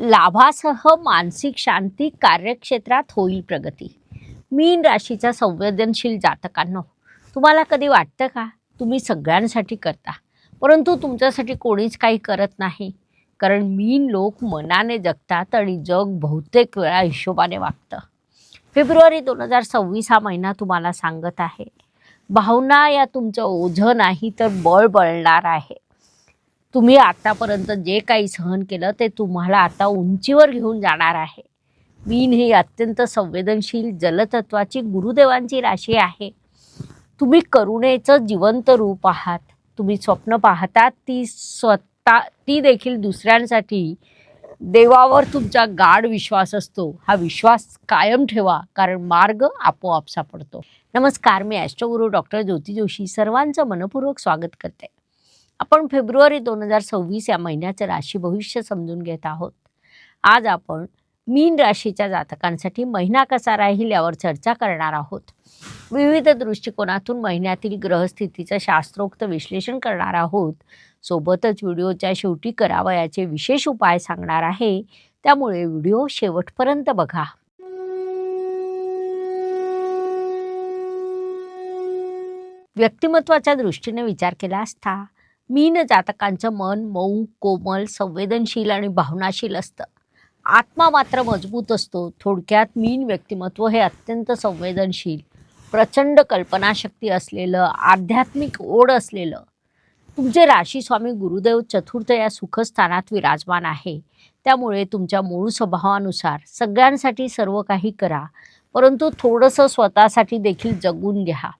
लाभासह मानसिक शांती, कार्यक्षेत्रात होईल प्रगती. मीन राशीच्या संवेदनशील जातकांनो, तुम्हाला कधी वाटतं का तुम्ही सगळ्यांसाठी करता, परंतु तुमच्यासाठी कोणीच काही करत नाही? कारण मीन लोक मनाने जगतात आणि जग बहुतेक वेळा हिशोबाने वागतं. फेब्रुवारी 2026 हा महिना तुम्हाला सांगत आहे, भावना या तुमचं ओझं नाही तर बळ बळणार आहे. तुम्ही आतापर्यंत जे काही सहन केलं ते तुम्हाला आता उंचीवर घेऊन जाणार आहे. मीन ही अत्यंत संवेदनशील जलतत्वाची गुरुदेवांची राशी आहे. तुम्ही करुणेचं जिवंत रूप आहात. तुम्ही स्वप्न पाहतात ती देखील दुसऱ्यांसाठी. देवावर तुमचा गाढ विश्वास असतो. हा विश्वास कायम ठेवा, कारण मार्ग आपोआप सापडतो. नमस्कार, मी ॲस्ट्रोगुरू डॉक्टर ज्योती जोशी सर्वांचं मनपूर्वक स्वागत करते. आपण फेब्रुवारी 2026 या महिन्याचं राशी भविष्य समजून घेत आहोत. आज आपण मीन राशीच्या जातकांसाठी महिना कसा राहील यावर चर्चा करणार आहोत. विविध दृष्टिकोनातून महिन्यातील ग्रहस्थितीचं शास्त्रोक्त विश्लेषण करणार आहोत. सोबतच व्हिडिओच्या शेवटी करावयाचे विशेष उपाय सांगणार आहे, त्यामुळे व्हिडिओ शेवटपर्यंत बघा. व्यक्तिमत्वाच्या दृष्टीने विचार केला असता मीन जातकांचं मन मऊ, कोमल, संवेदनशील आणि भावनाशील असतं. आत्मा मात्र मजबूत असतो. थोडक्यात मीन व्यक्तिमत्व हे अत्यंत संवेदनशील, प्रचंड कल्पनाशक्ती असलेलं, आध्यात्मिक ओढ असलेलं. तुमचे राशी स्वामी गुरुदेव चतुर्थ या सुखस्थानात विराजमान आहे. त्यामुळे तुमच्या मूळ स्वभावानुसार सगळ्यांसाठी सर्व काही करा, परंतु थोडंसं स्वतःसाठी देखील जगून घ्या,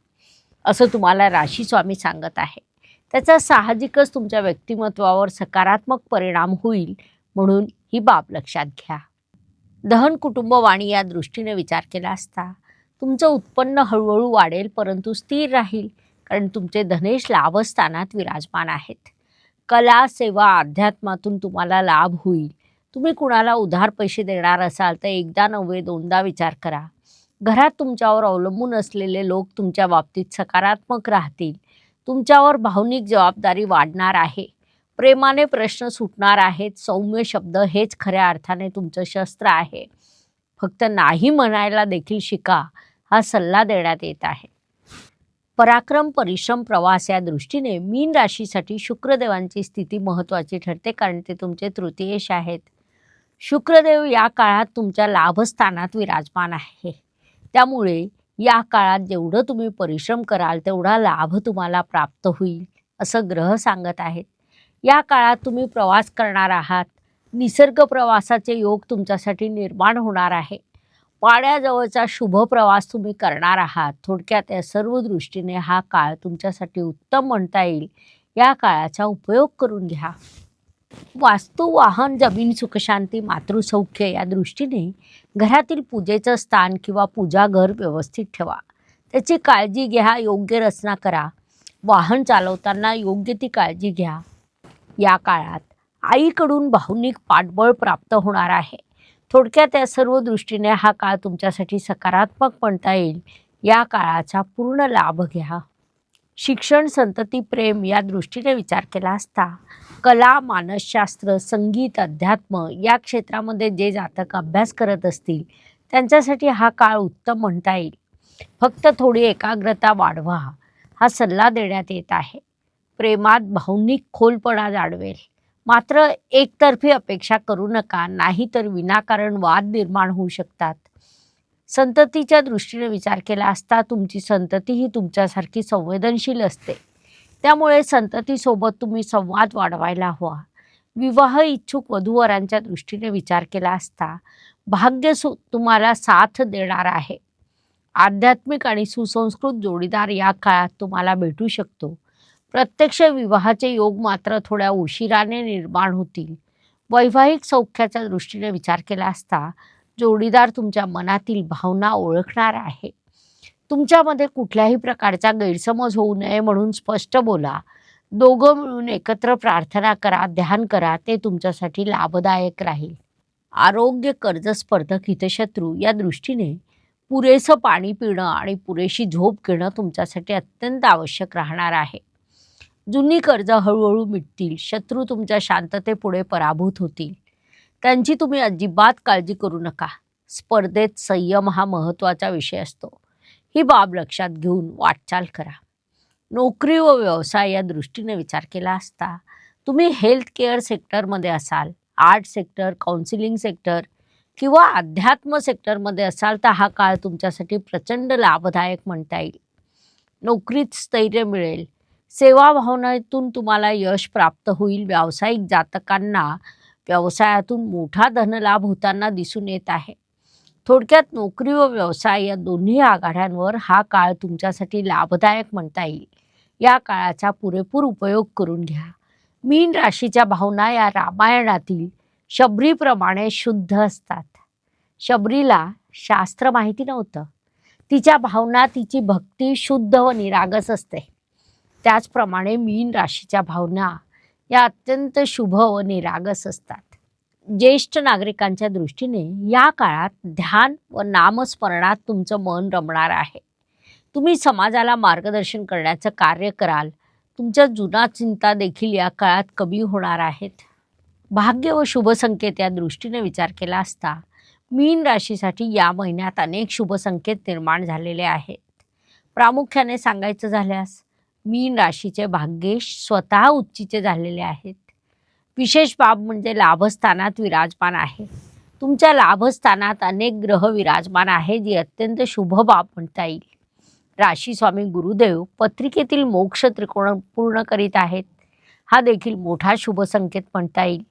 असं तुम्हाला राशी स्वामी सांगत आहे. त्याचा साहजिकच तुमच्या व्यक्तिमत्वावर सकारात्मक परिणाम होईल, म्हणून ही बाब लक्षात घ्या. दहन कुटुंब वाणी या दृष्टीने विचार केला असता तुमचं उत्पन्न हळूहळू वाढेल, परंतु स्थिर राहील, कारण तुमचे धनेश लाभस्थानात विराजमान आहेत. कला, सेवा, अध्यात्मातून तुम्हाला लाभ होईल. तुम्ही कुणाला उधार पैसे देणार असाल तर एकदा नव्हे दोनदा विचार करा. घरात तुमच्यावर अवलंबून असलेले लोक तुमच्या बाबतीत सकारात्मक राहतील. तुमच्यावर भावनिक जबाबदारी वाढणार आहे. प्रेमाने प्रश्न सुटणार आहेत. सौम्य शब्द हेच खऱ्या अर्थाने तुमचं शस्त्र आहे. फक्त नाही म्हणायला देखील शिका, हा सल्ला देण्यात येत आहे. पराक्रम, परिश्रम, प्रवास या दृष्टीने मीन राशीसाठी शुक्रदेवांची स्थिती महत्त्वाची ठरते, कारण ते तुमचे तृतीयेश आहेत. शुक्रदेव या काळात तुमच्या लाभस्थानात विराजमान आहे. त्यामुळे या काळात जेवढं तुम्ही परिश्रम कराल तेवढा लाभ तुम्हाला प्राप्त होईल, असं ग्रह सांगत आहेत. या काळात तुम्ही प्रवास करणार आहात. निसर्ग प्रवासाचे योग तुमच्यासाठी निर्माण होणार आहे. पाड्याजवळचा शुभ प्रवास तुम्ही करणार आहात. थोडक्यात या सर्व दृष्टीने हा काळ तुमच्यासाठी उत्तम म्हणता येईल. या काळाचा उपयोग करून घ्या. वास्तू, वाहन, जमीन, सुखशांती, मातृसौख्य या दृष्टीने घरातील पूजेचं स्थान किंवा पूजाघर व्यवस्थित ठेवा. त्याची काळजी घ्या, योग्य रचना करा. वाहन चालवताना योग्य ती काळजी घ्या. या काळात आईकडून भावनिक पाठबळ प्राप्त होणार आहे. थोडक्यात या सर्व दृष्टीने हा काळ तुमच्यासाठी सकारात्मक म्हणता येईल. या काळाचा पूर्ण लाभ घ्या. शिक्षण, संतती, प्रेम या दृष्टीने विचार केला असता कला, मानसशास्त्र, संगीत, अध्यात्म या क्षेत्रामध्ये जे जातक अभ्यास करत असतील त्यांच्यासाठी हा काळ उत्तम म्हणता येईल. फक्त थोडी एकाग्रता वाढवा, हा सल्ला देण्यात येत आहे. प्रेमात भावनिक खोलपणा जाणवेल, मात्र एकतर्फी अपेक्षा करू नका, नाहीतर विनाकारण वाद निर्माण होऊ शकतात. संततीच्या दृष्टीने विचार केला असता तुमची संतती ही तुमच्यासारखी संवेदनशील असते. त्यामुळे संततीसोबत तुम्ही संवाद वाढवायला हवा. विवाह इच्छुक वधूवरांच्या दृष्टीने विचार केला असता भाग्य तुम्हाला साथ देणार आहे. आध्यात्मिक आणि सुसंस्कृत जोडीदार या काळात तुम्हाला भेटू शकतो. प्रत्यक्ष विवाहाचे योग मात्र थोड्या उशिराने निर्माण होतील. वैवाहिक सौख्याच्या दृष्टीने विचार केला असता जोडीदार तुमच्या मनातील भावना ओळखणार आहे. तुमच्यामध्ये कुठल्याही प्रकारचा गैरसमज होऊ नये म्हणून स्पष्ट बोला. दोघं मिळून एकत्र प्रार्थना करा, ध्यान करा, ते तुमच्यासाठी लाभदायक राहील. आरोग्य, कर्ज, स्पर्धक, हितशत्रू या दृष्टीने पुरेसं पाणी पिणं आणि पुरेशी झोप घेणं तुमच्यासाठी अत्यंत आवश्यक राहणार आहे. जुनी कर्ज हळूहळू मिटतील. शत्रू तुमच्या शांततेपुढे पराभूत होतील. त्यांची तुम्ही अजिबात काळजी करू नका. स्पर्धेत संयम हा महत्त्वाचा विषय असतो. ही बाब लक्षात घेऊन वाटचाल करा. नोकरी व व्यवसाय या दृष्टीने विचार केला असता तुम्ही हेल्थ केअर सेक्टरमध्ये असाल, आर्ट सेक्टर, काउन्सिलिंग सेक्टर किंवा अध्यात्म सेक्टरमध्ये असाल तर हा काळ तुमच्यासाठी प्रचंड लाभदायक म्हणता येईल. नोकरीत स्थैर्य मिळेल, सेवाभावनेतून तुम्हाला यश प्राप्त होईल. व्यावसायिक जातकांना व्यवसायातून मोठा धनलाभ होताना दिसून येत आहे. थोडक्यात नोकरी व व्यवसाय या दोन्ही आघाड्यांवर हा काळ तुमच्यासाठी लाभदायक म्हणता येईल. या काळाचा पुरेपूर उपयोग करून घ्या. मीन राशीच्या भावना या रामायणातील शबरीप्रमाणे शुद्ध असतात. शबरीला शास्त्र माहिती नव्हतं. तिच्या भावना, तिची भक्ती शुद्ध व निरागस असते. त्याचप्रमाणे मीन राशीच्या भावना या अत्यंत शुभ व निरागस असतात. ज्येष्ठ नागरिकांच्या दृष्टीने या काळात ध्यान व नामस्मरणात तुमचं मन रमणार आहे. तुम्ही समाजाला मार्गदर्शन करण्याचं कार्य कराल. तुमच्या जुना चिंता देखील या काळात कमी होणार आहेत. भाग्य व शुभ संकेत या दृष्टीने विचार केला असता मीन राशीसाठी या महिन्यात अनेक शुभ संकेत निर्माण झालेले आहेत. प्रामुख्याने सांगायचं झाल्यास मीन राशीचे भाग्येश स्वतः उच्चीचे झालेले आहेत. विशेष बाब म्हणजे लाभस्थानात विराजमान आहे. तुमच्या लाभस्थानात अनेक ग्रह विराजमान आहे, जी अत्यंत शुभ बाब म्हणता येईल. राशी स्वामी गुरुदेव पत्रिकेतील मोक्ष त्रिकोण पूर्ण करीत आहेत. हा देखील मोठा शुभ संकेत म्हणता येईल.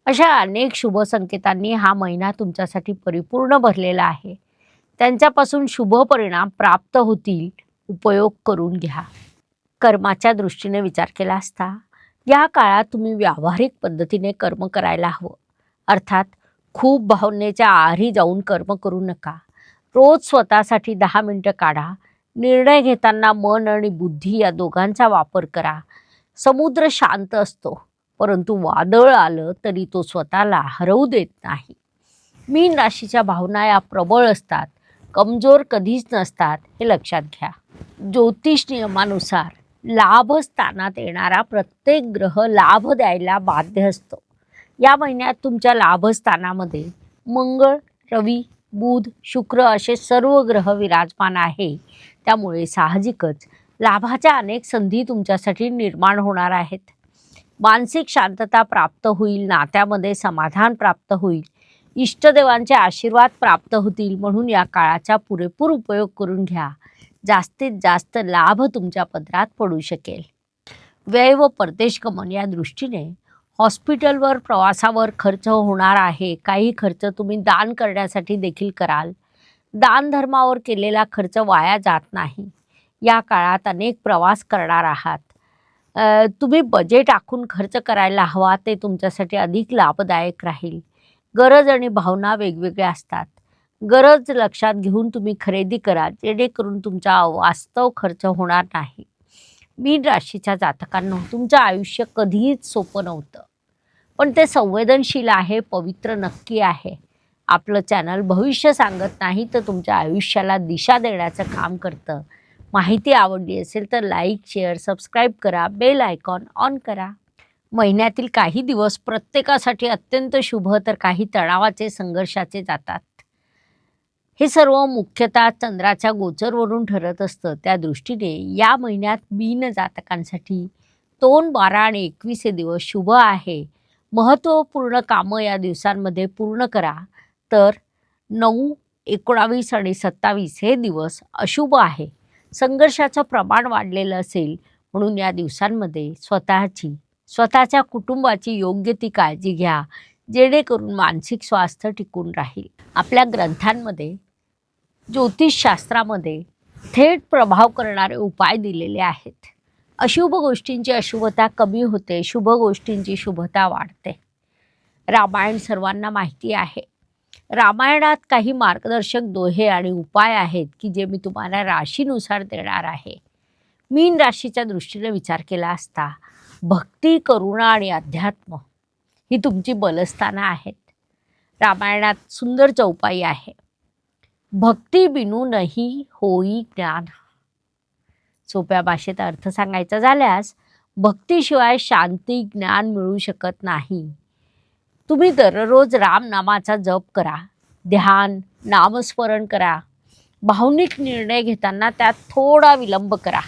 अशा अनेक शुभ संकेतांनी हा महिना तुमच्यासाठी परिपूर्ण भरलेला आहे. त्यांच्यापासून शुभ परिणाम प्राप्त होतील. उपयोग करून घ्या. कर्माच्या दृष्टीने विचार केला असता या काळात तुम्ही व्यावहारिक पद्धतीने कर्म करायला हवं. अर्थात खूप भावनेच्या आहारी जाऊन कर्म करू नका. रोज स्वतःसाठी 10 मिनिटं काढा. निर्णय घेताना मन आणि बुद्धी या दोघांचा वापर करा. समुद्र शांत असतो, परंतु वादळ आलं तरी तो स्वतःला हरवू देत नाही. मीन राशीच्या भावना या प्रबळ असतात, कमजोर कधीच नसतात, हे लक्षात घ्या. ज्योतिष नियमानुसार लाभस्थानात येणारा प्रत्येक ग्रह लाभ द्यायला बाध्य असतो. या महिन्यात तुमच्या लाभस्थानामध्ये मंगळ, रवी, बुध, शुक्र असे सर्व ग्रह विराजमान आहे. त्यामुळे साहजिकच लाभाच्या अनेक संधी तुमच्यासाठी निर्माण होणार आहेत. मानसिक शांतता प्राप्त होईल, नात्यामध्ये समाधान प्राप्त होईल, इष्टदेवांचे आशीर्वाद प्राप्त होतील. म्हणून या काळाचा पुरेपूर उपयोग करून घ्या. जास्तीत जास्त लाभ तुमच्या पदरात पडू शकेल. व्यय व परदेश गमन या दृष्टीने हॉस्पिटलवर, प्रवासावर खर्च होणार आहे. काही खर्च तुम्ही दान करण्यासाठी देखील कराल. दानधर्मावर केलेला खर्च वाया जात नाही. या काळात अनेक प्रवास करणार आहात. तुम्ही बजेट आखून खर्च करायला हवा, ते तुमच्यासाठी अधिक लाभदायक राहील. गरज आणि भावना वेगवेगळ्या असतात. गरज लक्षात घेऊन तुम्ही खरेदी करा, जेणेकरून तुमचा वास्तव खर्च होणार नाही. मीन राशीच्या जातकांना तुमचं आयुष्य कधीच सोपं नव्हतं, पण ते संवेदनशील आहे, पवित्र नक्की आहे. आपलं चॅनल भविष्य सांगत नाही, तर तुमच्या आयुष्याला दिशा देण्याचं काम करतं. माहिती आवडली असेल तर लाईक, शेअर, सबस्क्राईब करा, बेल आयकॉन ऑन करा. महिन्यातील काही दिवस प्रत्येकासाठी अत्यंत शुभ, तर काही तणावाचे, संघर्षाचे जातात. हे सर्व मुख्यतः चंद्राच्या गोचरवरून ठरत असतं. त्या दृष्टीने या महिन्यात मीन जातकांसाठी 2, 12 आणि 21 हे दिवस शुभ आहे. महत्त्वपूर्ण कामं या दिवसांमध्ये पूर्ण करा. तर 9, 19 आणि 27 हे दिवस अशुभ आहे. संघर्षाचं प्रमाण वाढलेलं असेल, म्हणून या दिवसांमध्ये स्वतःच्या कुटुंबाची योग्य ती काळजी घ्या, जेणेकरून मानसिक स्वास्थ्य टिकून राहील. आपल्या ग्रंथांमध्ये, ज्योतिषशास्त्रामध्ये थेट प्रभाव करणारे उपाय दिलेले आहेत. अशुभ गोष्टींची अशुभता कमी होते, शुभ गोष्टींची शुभता वाढते. रामायण सर्वांना माहिती आहे. रामायणात काही मार्गदर्शक दोहे आणि उपाय आहेत की जे मी तुम्हाला राशीनुसार देणार आहे. मीन राशीच्या दृष्टीने विचार केला असता भक्ती, करुणा आणि अध्यात्म ही तुमची बलस्थानं आहेत. रामायणात सुंदर चौपाई आहे. भक्ती बिनू नाही होई ज्ञान. सोप्या भाषेत अर्थ सांगायचा झाल्यास भक्तीशिवाय शांती, ज्ञान मिळू शकत नाही. तुम्ही दररोज रामनामाचा जप करा, ध्यान, नामस्मरण करा. भावनिक निर्णय घेताना त्यात थोडा विलंब करा.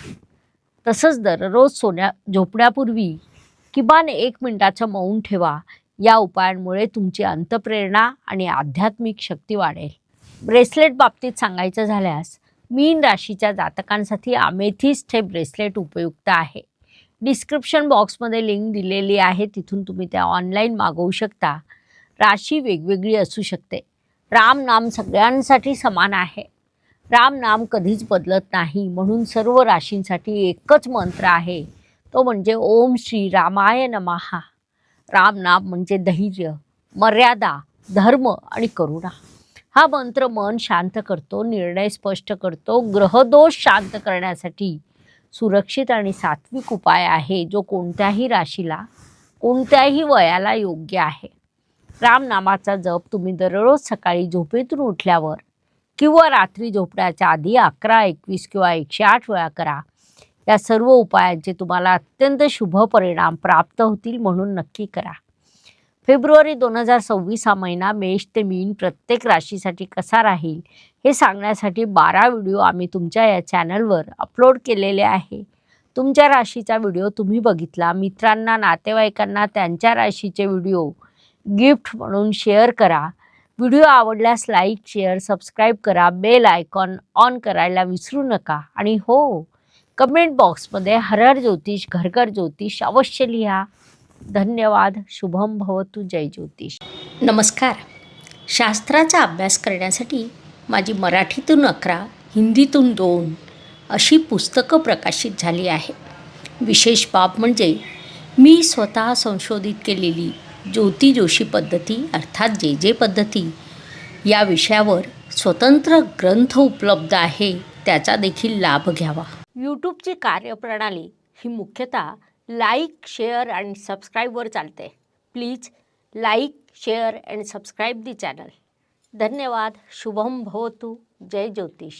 तसंच दररोज झोपण्यापूर्वी किमान 1 मिनिटाचं मौन ठेवा. या उपायांमुळे तुमची अंतःप्रेरणा आणि आध्यात्मिक शक्ती वाढेल. ब्रेसलेट बाबतीत सांगायचं झाल्यास, मीन राशीच्या जातकांसाठी अमेथिस्ट हे ब्रेसलेट उपयुक्त आहे. डिस्क्रिप्शन बॉक्समध्ये लिंक दिलेली आहे, तिथून तुम्ही त्या ऑनलाईन मागवू शकता. राशी वेगवेगळी असू शकते. राम नाम सगळ्यांसाठी समान आहे. राम नाम कधीच बदलत नाही, म्हणून सर्व राशींसाठी एकच मंत्र आहे, तो म्हणजे ओम श्री रामाय नमः. राम नाम म्हणजे धैर्य, मर्यादा, धर्म आणि करुणा. हा मंत्र मन शांत करतो, निर्णय स्पष्ट करतो. ग्रहदोष शांत करण्यासाठी सुरक्षित आणि सात्विक उपाय आहे, जो कोणत्याही राशीला, कोणत्याही वयाला योग्य आहे. रामनामाचा जप तुम्ही दररोज सकाळी झोपेतून उठल्यावर किंवा रात्री झोपण्याच्या आधी 11, 21 किंवा 108 वेळा करा. या सर्व उपायांचे तुम्हाला अत्यंत शुभ परिणाम प्राप्त होतील, म्हणून नक्की करा. फेब्रुवारी 2026 हा महिना मेष ते मीन प्रत्येक राशीसाठी कसा राहील हे सांगण्यासाठी 12 व्हिडिओ आम्ही तुमच्या या चॅनलवर अपलोड केलेले आहे. तुमच्या राशीचा व्हिडिओ तुम्ही बघितला, मित्रांना, नातेवाईकांना त्यांच्या राशीचे व्हिडिओ गिफ्ट म्हणून शेअर करा. व्हिडिओ आवडल्यास लाईक, शेअर, सबस्क्राईब करा. बेल आयकॉन ऑन करायला विसरू नका. आणि हो, कमेंट बॉक्समध्ये हर हर ज्योतिष, घर घर ज्योतिष अवश्य लिहा. धन्यवाद. शुभम भवतु. जय ज्योतिष. नमस्कार. शास्त्राचा अभ्यास करण्यासाठी माझी मराठीतून 11, हिंदीतून 2 अशी पुस्तकं प्रकाशित झाली आहे. विशेष बाब म्हणजे मी स्वतः संशोधित केलेली ज्योती जोशी पद्धती अर्थात जे पद्धती या विषयावर स्वतंत्र ग्रंथ उपलब्ध आहे, त्याचा देखील लाभ घ्यावा. यूट्यूबची कार्यप्रणाली ही मुख्यतः लाईक, शेअर आणि सबस्क्राईबवर चालते. Please like, share and subscribe the channel. धन्यवाद. शुभम भवतु. जय ज्योतिष.